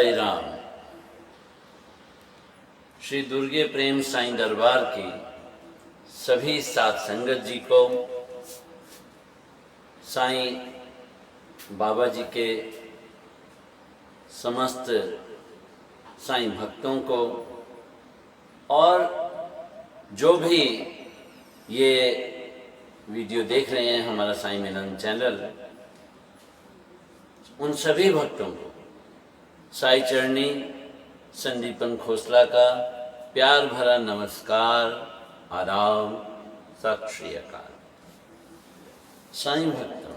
साई राम। श्री दुर्गे प्रेम साईं दरबार की सभी साध संगत जी को, साईं बाबा जी के समस्त साईं भक्तों को और जो भी ये वीडियो देख रहे हैं हमारा साईं मिलन चैनल, उन सभी भक्तों को साई चरणी संदीपन खोसला का प्यार भरा नमस्कार, आदाब, सत श्री अकाल। साईं भक्तों,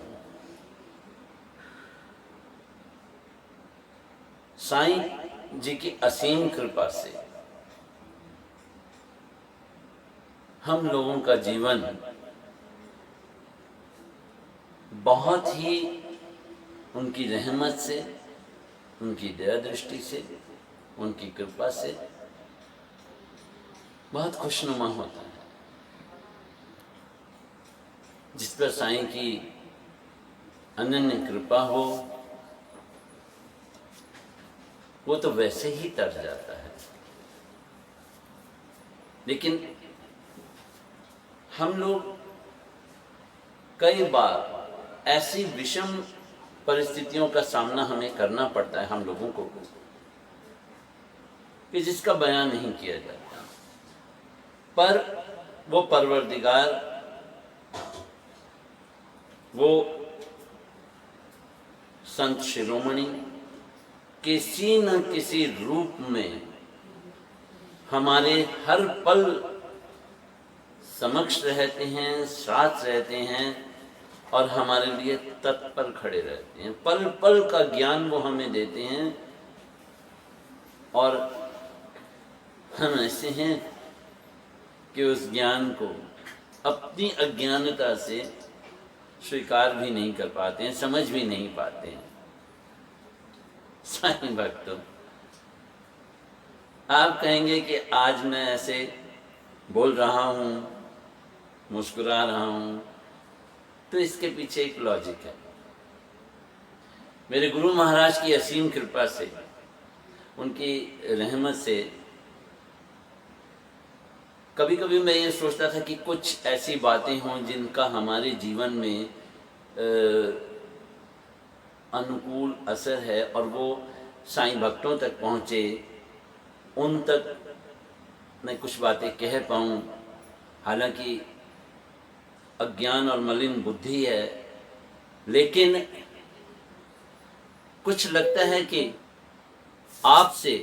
साईं जी की असीम कृपा से हम लोगों का जीवन बहुत ही उनकी रहमत से, उनकी दया दृष्टि से, उनकी कृपा से बहुत खुशनुमा होता है। जिस पर साईं की अनन्य कृपा हो वो तो वैसे ही तर जाता है। लेकिन हम लोग कई बार ऐसी विषम परिस्थितियों का सामना हमें करना पड़ता है हम लोगों को कि जिसका बयान नहीं किया जाता। पर वो परवरदिगार, वो संत शिरोमणि किसी न किसी रूप में हमारे हर पल समक्ष रहते हैं, साथ रहते हैं और हमारे लिए तत्पर खड़े रहते हैं। पल पल का ज्ञान वो हमें देते हैं और हम ऐसे हैं कि उस ज्ञान को अपनी अज्ञानता से स्वीकार भी नहीं कर पाते हैं, समझ भी नहीं पाते हैं। साईं भक्तों, आप कहेंगे कि आज मैं ऐसे बोल रहा हूँ, मुस्कुरा रहा हूँ, तो इसके पीछे एक लॉजिक है। मेरे गुरु महाराज की असीम कृपा से, उनकी रहमत से कभी कभी मैं ये सोचता था कि कुछ ऐसी बातें हों जिनका हमारे जीवन में अनुकूल असर है और वो साईं भक्तों तक पहुँचे, उन तक मैं कुछ बातें कह पाऊँ। हालांकि अज्ञान और मलिन बुद्धि है, लेकिन कुछ लगता है कि आपसे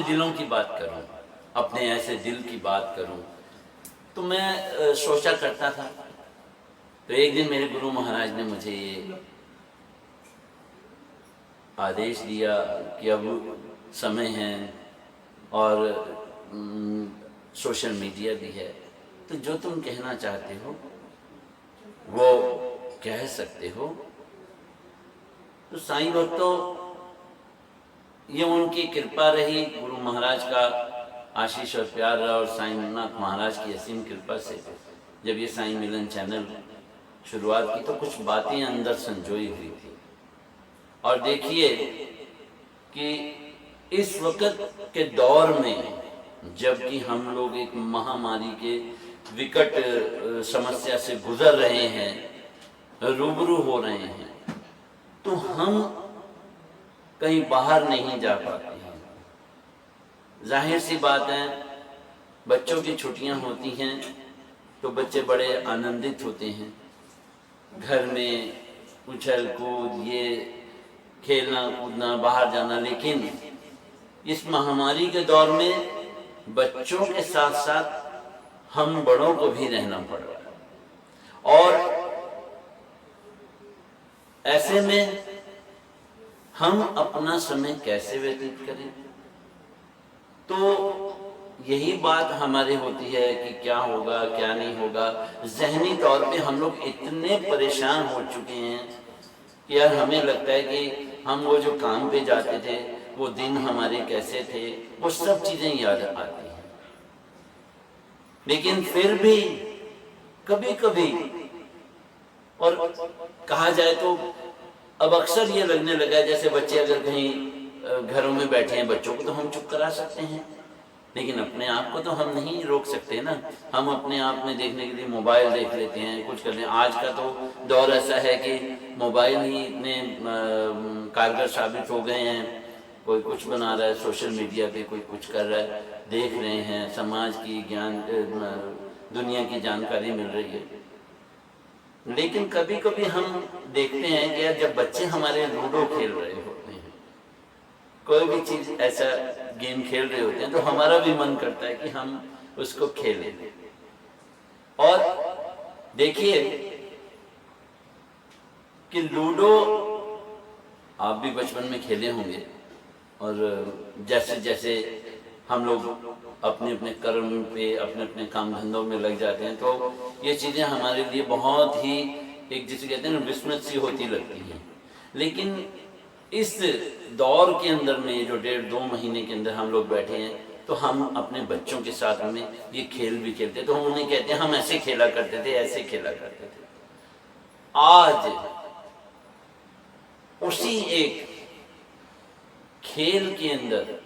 दिलों की बात करूं, अपने ऐसे दिल की बात करूं। तो मैं सोचा करता था। तो एक दिन मेरे गुरु महाराज ने मुझे ये आदेश दिया कि अब समय है और सोशल मीडिया भी है, तो जो तुम कहना चाहते हो वो कह सकते हो। तो साईं भक्तों, ये उनकी कृपा रही, गुरु महाराज का आशीष और प्यार रहा और साईं नाथ महाराज की असीम कृपा से जब ये साईं मिलन चैनल शुरुआत की तो कुछ बातें अंदर संजोई हुई थी। और देखिए कि इस वक्त के दौर में जबकि हम लोग एक महामारी के विकट समस्या से गुजर रहे हैं, रूबरू हो रहे हैं, तो हम कहीं बाहर नहीं जा पाते हैं। जाहिर सी बात है, बच्चों की छुट्टियां होती हैं तो बच्चे बड़े आनंदित होते हैं, घर में उछल कूद, ये खेलना कूदना, बाहर जाना। लेकिन इस महामारी के दौर में बच्चों के साथ साथ हम बड़ों को भी रहना पड़ रहा है। और ऐसे में हम अपना समय कैसे व्यतीत करें? तो यही बात हमारे होती है कि क्या होगा क्या नहीं होगा। ज़हनी तौर पे हम लोग इतने परेशान हो चुके हैं कि यार हमें लगता है कि हम वो जो काम पे जाते थे, वो दिन हमारे कैसे थे, वो सब चीज़ें याद आती हैं। लेकिन फिर भी कभी कभी, और कहा जाए तो अब अक्सर ये लगने लगा है जैसे बच्चे अगर कहीं घरों में बैठे हैं, बच्चों को तो हम चुप करा सकते हैं, लेकिन अपने आप को तो हम नहीं रोक सकते ना। हम अपने आप में देखने के लिए मोबाइल देख लेते हैं, कुछ कर लेते हैं। आज का तो दौर ऐसा है कि मोबाइल ही इतने कारगर साबित हो गए हैं। कोई कुछ बना रहा है सोशल मीडिया पे, कोई कुछ कर रहा है, देख रहे हैं, समाज की ज्ञान दुनिया की जानकारी मिल रही है। लेकिन कभी कभी हम देखते हैं कि यार जब बच्चे हमारे लूडो खेल रहे होते हैं, कोई भी चीज ऐसा गेम खेल रहे होते हैं, तो हमारा भी मन करता है कि हम उसको खेलें। और देखिए कि लूडो आप भी बचपन में खेले होंगे, और जैसे जैसे हम लोग अपने अपने कर्म पे, अपने अपने काम धंधों में लग जाते हैं, तो ये चीज़ें हमारे लिए बहुत ही एक जिसे कहते हैं ना विस्मृत सी होती लगती हैं। लेकिन इस दौर के अंदर में जो 1.5-2 महीने के अंदर हम लोग बैठे हैं, तो हम अपने बच्चों के साथ में ये खेल भी खेलते, तो हम उन्हें कहते हैं हम ऐसे खेला करते थे, ऐसे खेला करते थे। आज उसी एक खेल के अंदर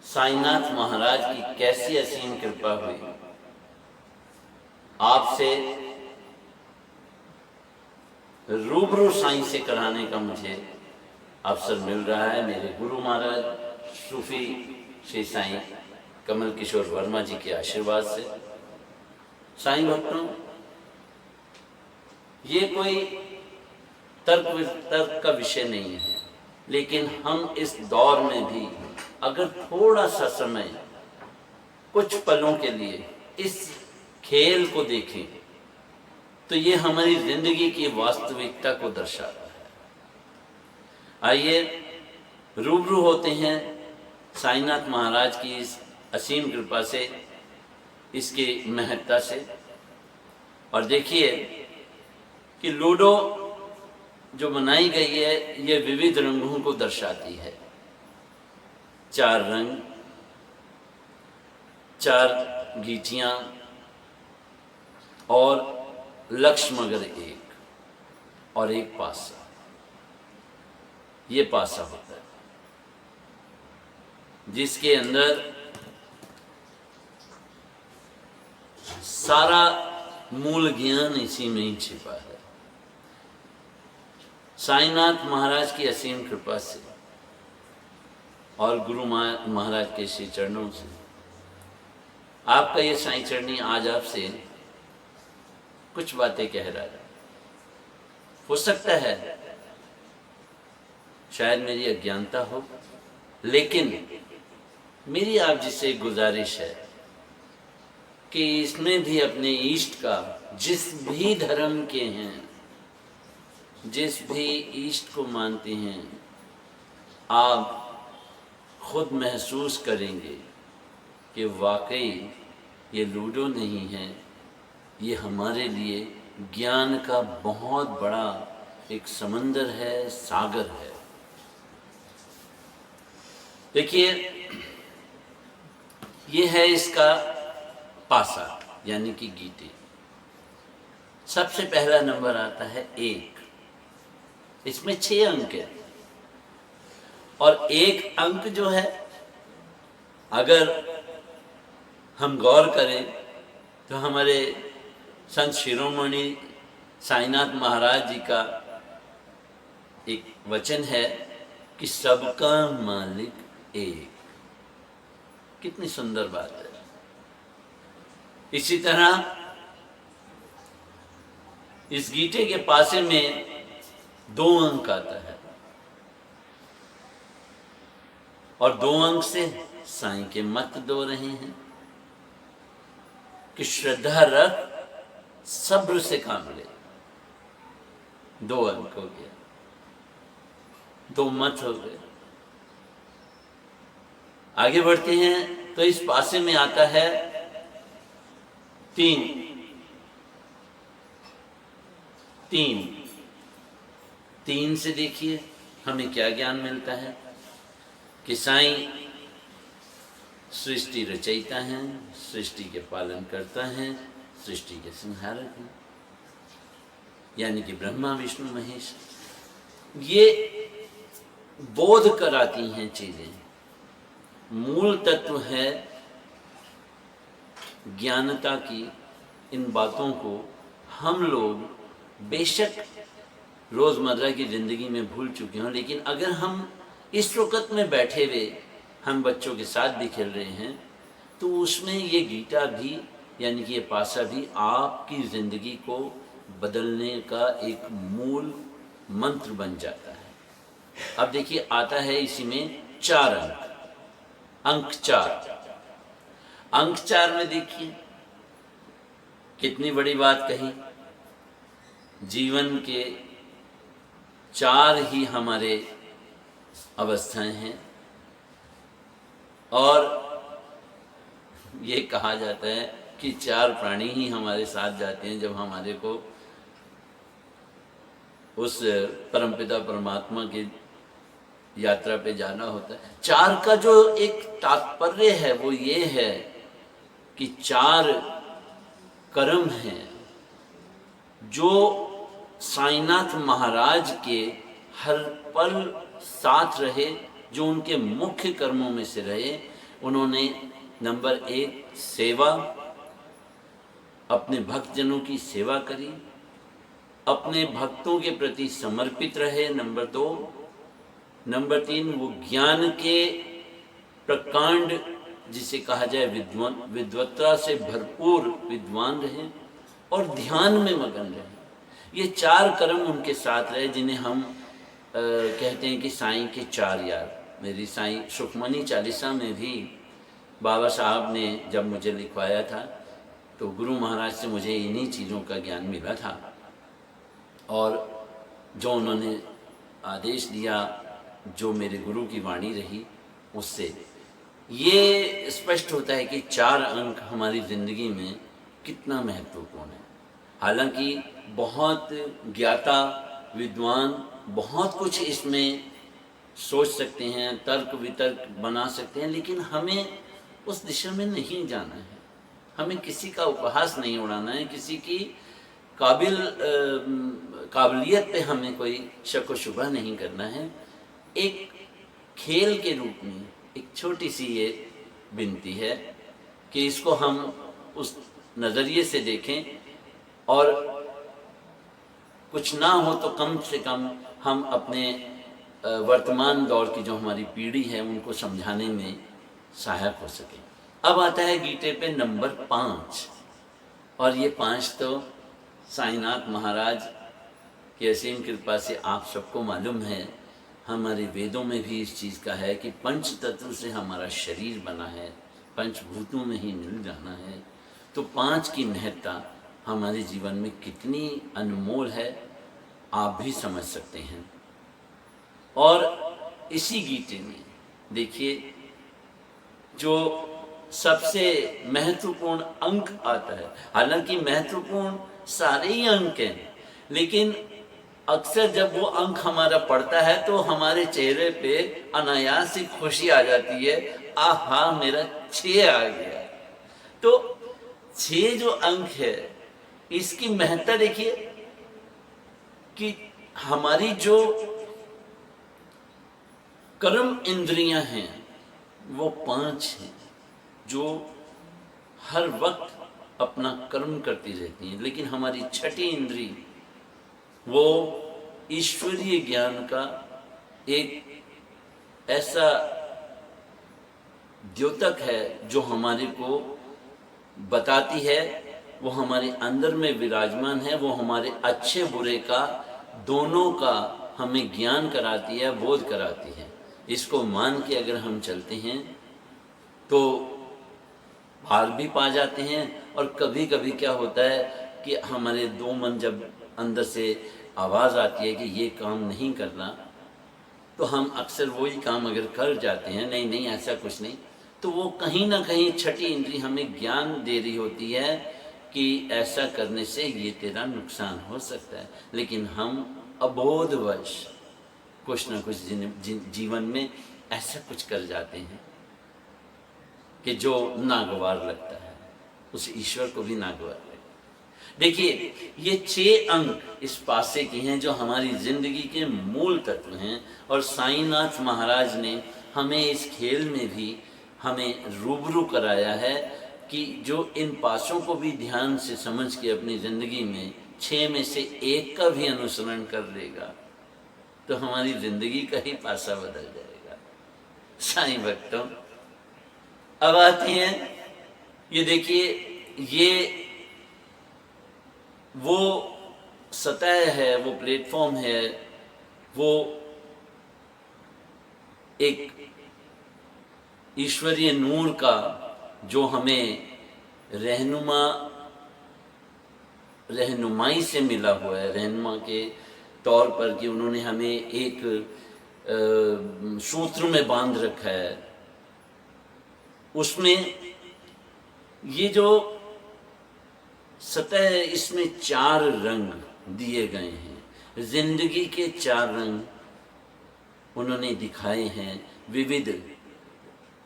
साईनाथ महाराज की कैसी असीम कृपा हुई, आपसे रूबरू साईं से कराने का मुझे अवसर मिल रहा है। मेरे गुरु महाराज सूफी श्री साईं कमल किशोर वर्मा जी के आशीर्वाद से। साईं भक्तों, ये कोई तर्क का विषय नहीं है, लेकिन हम इस दौर में भी अगर थोड़ा सा समय, कुछ पलों के लिए इस खेल को देखें, तो ये हमारी जिंदगी की वास्तविकता को दर्शाता है। आइए रूबरू होते हैं साईनाथ महाराज की इस असीम कृपा से, इसकी महत्ता से। और देखिए कि लूडो जो बनाई गई है, ये विविध रंगों को दर्शाती है। 4 रंग, 4 गीटियां और लक्ष्य मगर एक, और एक पासा। ये पासा होता है जिसके अंदर सारा मूल ज्ञान इसी में ही छिपा है। साईनाथ महाराज की असीम कृपा से और गुरु महाराज के श्री चरणों से आपका ये साईं चरणी आज आपसे कुछ बातें कह रहा है। हो सकता है शायद मेरी अज्ञानता हो, लेकिन मेरी आप जिससे गुजारिश है कि इसमें भी अपने इष्ट का, जिस भी धर्म के हैं, जिस भी इष्ट को मानते हैं, आप खुद महसूस करेंगे कि वाकई ये लूडो नहीं है, ये हमारे लिए ज्ञान का बहुत बड़ा एक समंदर है, सागर है। देखिए, ये है इसका पासा यानी कि गीटे। सबसे पहला नंबर आता है 1। इसमें 6 अंक है, और एक अंक जो है, अगर हम गौर करें तो हमारे संत शिरोमणि साईनाथ महाराज जी का एक वचन है कि सबका मालिक एक। कितनी सुंदर बात है। इसी तरह इस गीटे के पासे में 2 अंक आता है, और 2 अंक से साईं के मत दो रहे हैं कि श्रद्धा रख, सब्र से काम ले। 2 अंक हो गया, 2 मत हो गए। आगे बढ़ते हैं तो इस पासे में आता है 3। 3 से देखिए हमें क्या ज्ञान मिलता है कि साईं सृष्टि रचयिता हैं, सृष्टि के पालन करता हैं, सृष्टि के संहारक हैं। यानी कि ब्रह्मा विष्णु महेश, ये बोध कराती हैं चीजें। मूल तत्व है ज्ञानता की। इन बातों को हम लोग बेशक रोजमर्रा की जिंदगी में भूल चुके हों, लेकिन अगर हम इस वक्त में बैठे हुए हम बच्चों के साथ भी खेल रहे हैं तो उसमें ये गीता भी यानी कि ये पासा भी आपकी ज़िंदगी को बदलने का एक मूल मंत्र बन जाता है। अब देखिए आता है इसी में 4 अंक 4। अंक 4 में देखिए कितनी बड़ी बात कही। जीवन के 4 ही हमारे अवस्थाएं हैं और ये कहा जाता है कि 4 प्राणी ही हमारे साथ जाते हैं जब हमारे को उस परमपिता परमात्मा की यात्रा पे जाना होता है। 4 का जो एक तात्पर्य है वो ये है कि 4 कर्म हैं जो साईनाथ महाराज के हर पल साथ रहे, जो उनके मुख्य कर्मों में से रहे। उन्होंने नंबर 1 सेवा, अपने भक्तजनों की सेवा करी, अपने भक्तों के प्रति समर्पित रहे। नंबर 2, नंबर 3 वो ज्ञान के प्रकांड जिसे कहा जाए विद्वत्ता से भरपूर विद्वान रहे और ध्यान में मगन रहे। ये 4 कर्म उनके साथ रहे जिन्हें हम कहते हैं कि साईं के 4 यार। मेरी साईं सुखमनी चालीसा में भी बाबा साहब ने जब मुझे लिखवाया था तो गुरु महाराज से मुझे इन्हीं चीज़ों का ज्ञान मिला था और जो उन्होंने आदेश दिया, जो मेरे गुरु की वाणी रही, उससे ये स्पष्ट होता है कि 4 अंक हमारी ज़िंदगी में कितना महत्वपूर्ण है। हालांकि बहुत ज्ञाता विद्वान बहुत कुछ इसमें सोच सकते हैं, तर्क वितर्क बना सकते हैं, लेकिन हमें उस दिशा में नहीं जाना है। हमें किसी का उपहास नहीं उड़ाना है, किसी की काबिलियत पे हमें कोई शक व शुबह नहीं करना है। एक खेल के रूप में एक छोटी सी ये विनती है कि इसको हम उस नज़रिए से देखें और कुछ ना हो तो कम से कम हम अपने वर्तमान दौर की जो हमारी पीढ़ी है उनको समझाने में सहायक हो सके। अब आता है गीते पे नंबर 5 और ये 5 तो साईनाथ महाराज की असीम कृपा से आप सबको मालूम है। हमारे वेदों में भी इस चीज़ का है कि पंच तत्व से हमारा शरीर बना है, पंचभूतों में ही मिल जाना है। तो 5 की महत्ता हमारे जीवन में कितनी अनमोल है आप भी समझ सकते हैं। और इसी गीते में देखिए जो सबसे महत्वपूर्ण अंक आता है, हालांकि महत्वपूर्ण सारे ही अंक हैं, लेकिन अक्सर जब वो अंक हमारा पड़ता है तो हमारे चेहरे पे अनायास ही खुशी आ जाती है। आहा मेरा 6 आ गया। तो 6 जो अंक है इसकी महत्ता देखिए कि हमारी जो कर्म इंद्रियां हैं वो 5 हैं जो हर वक्त अपना कर्म करती रहती हैं, लेकिन हमारी 6ठी इंद्री वो ईश्वरीय ज्ञान का एक ऐसा द्योतक है जो हमारे को बताती है, वो हमारे अंदर में विराजमान है, वो हमारे अच्छे बुरे का दोनों का हमें ज्ञान कराती है, बोध कराती है। इसको मान के अगर हम चलते हैं तो हार भी पा जाते हैं। और कभी कभी क्या होता है कि हमारे 2 मन जब अंदर से आवाज़ आती है कि ये काम नहीं करना, तो हम अक्सर वही काम अगर कर जाते हैं, नहीं नहीं ऐसा कुछ नहीं, तो वो कहीं ना कहीं 6ठी इंद्री हमें ज्ञान दे रही होती है कि ऐसा करने से ये तेरा नुकसान हो सकता है। लेकिन हम अबोधवश कुछ ना कुछ जीवन में ऐसा कुछ कर जाते हैं कि जो नागवार लगता है, उस ईश्वर को भी नागवार लगता है। देखिए, ये 6 अंक इस पासे के हैं जो हमारी जिंदगी के मूल तत्व हैं, और साईनाथ महाराज ने हमें इस खेल में भी हमें रूबरू कराया है कि जो इन पासों को भी ध्यान से समझ के अपनी जिंदगी में 6 में से एक का भी अनुसरण कर लेगा तो हमारी जिंदगी का ही पासा बदल जाएगा। साईं भक्तों, अब आते हैं, ये देखिए, ये वो सतह है, वो प्लेटफॉर्म है, वो एक ईश्वरीय नूर का जो हमें रहनुमाई से मिला हुआ है, रहनुमा के तौर पर कि उन्होंने हमें एक सूत्र में बांध रखा है। उसमें ये जो सतह है, इसमें 4 रंग दिए गए हैं, जिंदगी के 4 रंग उन्होंने दिखाए हैं। विविध,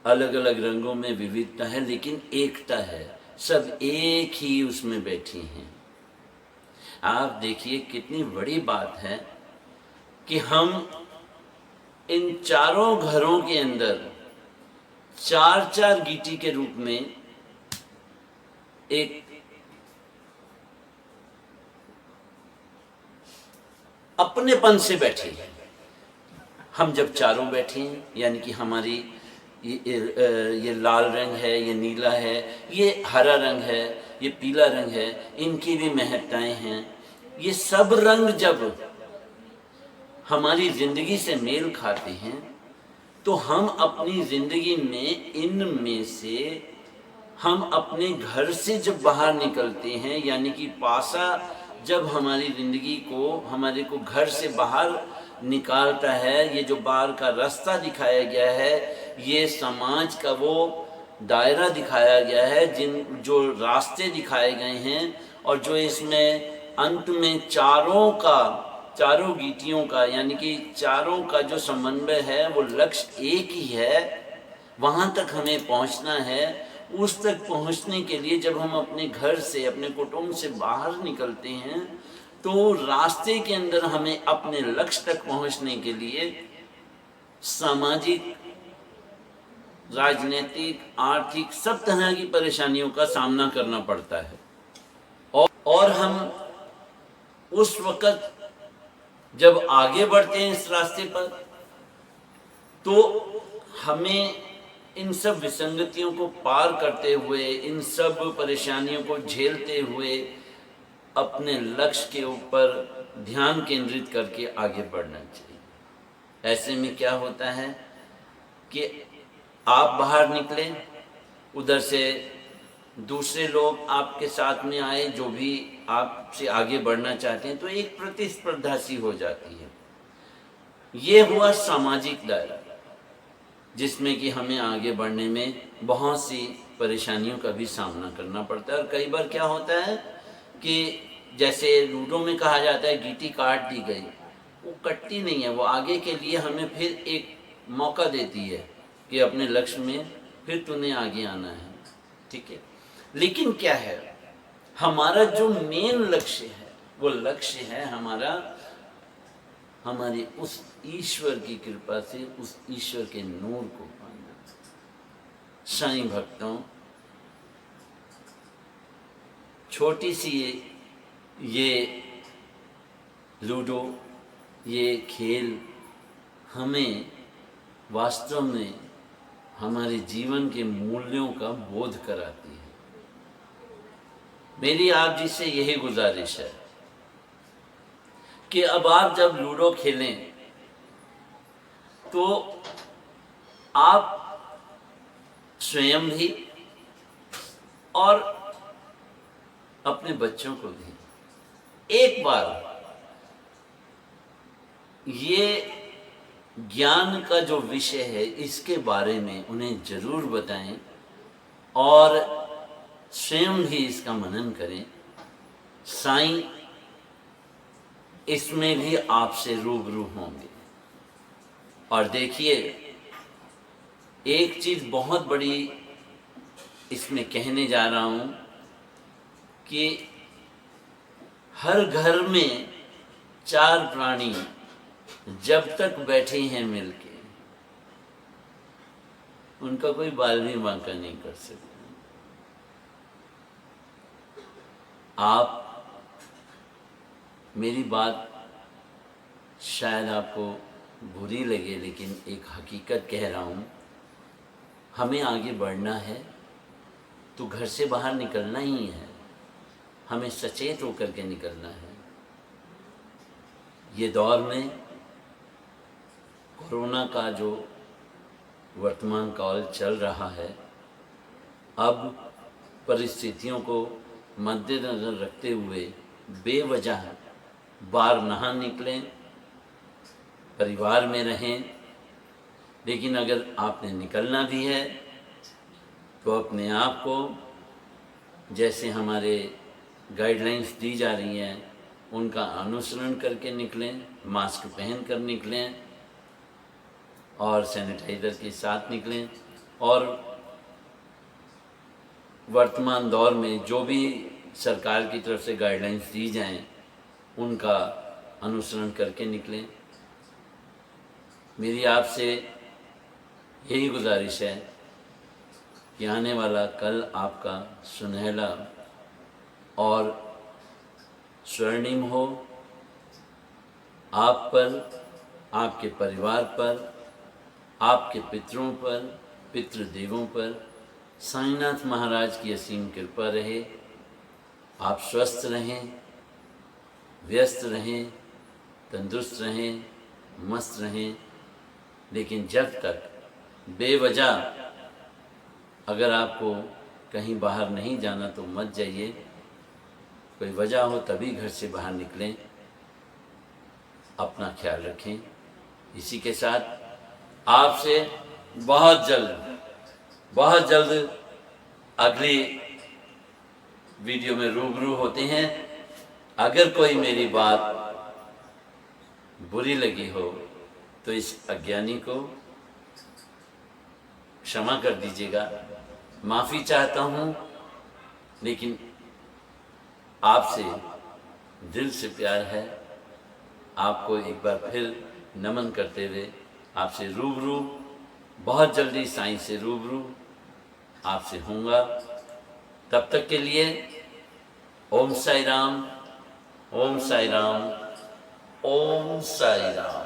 अलग अलग रंगों में विविधता है लेकिन एकता है, सब एक ही उसमें बैठी हैं। आप देखिए कितनी बड़ी बात है कि हम इन चारों घरों के अंदर 4-4 गीटी के रूप में एक अपनेपन से बैठे हैं। हम जब चारों बैठे हैं, यानी कि हमारी ये लाल रंग है, ये नीला है, ये हरा रंग है, ये पीला रंग है, इनकी भी महत्ताएं हैं। ये सब रंग जब हमारी जिंदगी से मेल खाते हैं तो हम अपनी जिंदगी में इनमें से, हम अपने घर से जब बाहर निकलते हैं, यानी कि पासा जब हमारी जिंदगी को, हमारे को घर से बाहर निकालता है, ये जो बाहर का रास्ता दिखाया गया है, ये समाज का वो दायरा दिखाया गया है, जो रास्ते दिखाए गए हैं, और जो इसमें अंत में चारों गीटियों का, यानी कि चारों का जो समन्वय है, वो लक्ष्य एक ही है, वहाँ तक हमें पहुँचना है। उस तक पहुँचने के लिए जब हम अपने घर से, अपने कुटुंब से बाहर निकलते हैं तो रास्ते के अंदर हमें अपने लक्ष्य तक पहुँचने के लिए सामाजिक, राजनीतिक, आर्थिक, सब तरह की परेशानियों का सामना करना पड़ता है। और हम उस वक़्त जब आगे बढ़ते हैं इस रास्ते पर तो हमें इन सब विसंगतियों को पार करते हुए, इन सब परेशानियों को झेलते हुए अपने लक्ष्य के ऊपर ध्यान केंद्रित करके आगे बढ़ना चाहिए। ऐसे में क्या होता है कि आप बाहर निकले, उधर से दूसरे लोग आपके साथ में आए जो भी आपसे आगे बढ़ना चाहते हैं, तो एक प्रतिस्पर्धा सी हो जाती है। ये हुआ सामाजिक दायरा, जिसमें कि हमें आगे बढ़ने में बहुत सी परेशानियों का भी सामना करना पड़ता है। और कई बार क्या होता है कि जैसे लूडो में कहा जाता है, गीटी काट दी गई, वो कटती नहीं है, वो आगे के लिए हमें फिर एक मौका देती है कि अपने लक्ष्य में फिर तूने आगे आना है, ठीक है। लेकिन क्या है, हमारा जो मेन लक्ष्य है, वो लक्ष्य है हमारी उस ईश्वर की कृपा से, उस ईश्वर के नूर को पाना। साईं भक्तों, छोटी सी ये लूडो, ये खेल हमें वास्तव में हमारे जीवन के मूल्यों का बोध कराती है। मेरी आप जी से यही गुजारिश है कि अब आप जब लूडो खेलें तो आप स्वयं भी और अपने बच्चों को भी एक बार ये ज्ञान का जो विषय है इसके बारे में उन्हें जरूर बताएं और स्वयं भी इसका मनन करें। साईं इसमें भी आपसे रूबरू होंगे। और देखिए, एक चीज़ बहुत बड़ी इसमें कहने जा रहा हूँ कि हर घर में 4 प्राणी जब तक बैठे हैं मिलके, उनका कोई बाल भी बांका नहीं कर सकता। आप, मेरी बात शायद आपको बुरी लगे, लेकिन एक हकीकत कह रहा हूँ। हमें आगे बढ़ना है तो घर से बाहर निकलना ही है, हमें सचेत होकर के निकलना है। ये दौर में कोरोना का जो वर्तमान काल चल रहा है, अब परिस्थितियों को मद्देनज़र रखते हुए बेवजह बाहर ना निकलें, परिवार में रहें। लेकिन अगर आपने निकलना भी है तो अपने आप को, जैसे हमारे गाइडलाइंस दी जा रही हैं, उनका अनुसरण करके निकलें, मास्क पहन कर निकलें और सैनिटाइज़र के साथ निकलें। और वर्तमान दौर में जो भी सरकार की तरफ से गाइडलाइंस दी जाएं, उनका अनुसरण करके निकलें। मेरी आपसे यही गुजारिश है कि आने वाला कल आपका सुनहला और स्वर्णिम हो। आप पर, आपके परिवार पर, आपके पितरों पर, पितृदेवों पर साईनाथ महाराज की असीम कृपा रहे। आप स्वस्थ रहें, व्यस्त रहें, तंदुरुस्त रहें, मस्त रहें। लेकिन जब तक बेवजह अगर आपको कहीं बाहर नहीं जाना तो मत जाइए। कोई वजह हो तभी घर से बाहर निकलें। अपना ख्याल रखें। इसी के साथ आपसे बहुत जल्द अगली वीडियो में रूबरू होते हैं। अगर कोई मेरी बात बुरी लगी हो तो इस अज्ञानी को क्षमा कर दीजिएगा, माफ़ी चाहता हूँ। लेकिन आपसे दिल से प्यार है। आपको एक बार फिर नमन करते हुए आपसे रूबरू, बहुत जल्दी साईं से रूबरू आपसे होऊंगा। तब तक के लिए ओम साई राम, ओम साई राम, ओम साई राम।